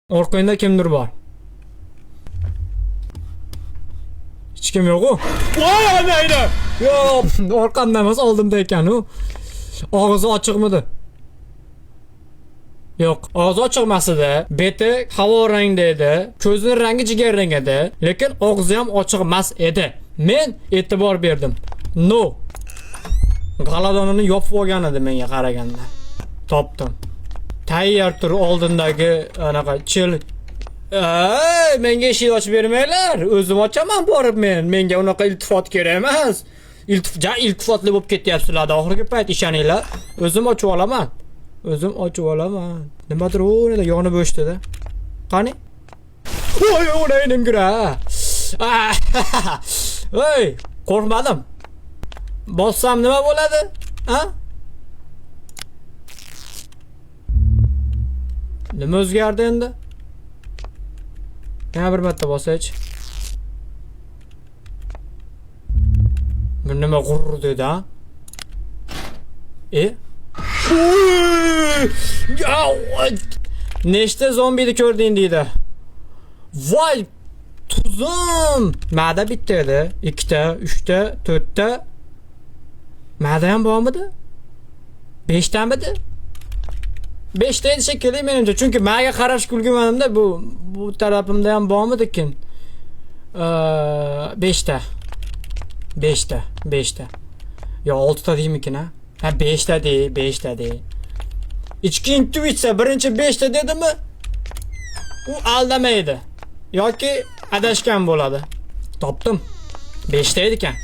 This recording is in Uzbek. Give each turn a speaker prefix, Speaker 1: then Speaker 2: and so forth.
Speaker 1: Orqangda kimdir bor. Hech kim yo'q-ku. Voy anayni. Yo'q, orqamda emas, oldimda ekan u. Og'izi ochiqmidi? Yo'q, og'iz ochiq emas edi. Beti havo rangda edi. Ko'zining rangi jigar rang edi, lekin og'izi ham ochiq emas edi. Men e'tibor berdim. No. G'aladonini yopib olgan edi menga qaraganda. Topdim. Tayyor tur oldindagi anaqa chil. Menga eshik ochib bermanglar. O'zim ochaman borib men. Menga unaqa iltifot kerak emas. Iltifotli bo'lib ketyapsizlar oxirgi payt ishoninglar. O'zim ochib olaman. O'zim ochib olaman. Nimadir o'rnida yonib o'shdida. Qani? Voy, o'raynim gira. Voy, qo'rqmadim. Bossam nima bo'ladi? Ha? Nima o'zgardi endi? Yana bir marta bosach. Bu nima g'urur dedi, ha? Nechta zombini ko'rding deydi. Voy, tuzim. Ma'da bitta edi, ikkita, uchta, to'rtta. Ma'da ham bormidi? 5 tamidi? 5 ta edi shekilli menimcha, chunki menga qarash kulgimanimda bu tarafimda ham bormidikin? 5 ta. 5 ta, 5 ta. Yo 6 ta deymikin, ha? Ha 5 ta dey, 5 ta dey. Ichki intuitsiya birinchi 5 ta dedimi? U aldamaydi yoki adashgan bo'ladi. Topdim. 5 ta edi ekan.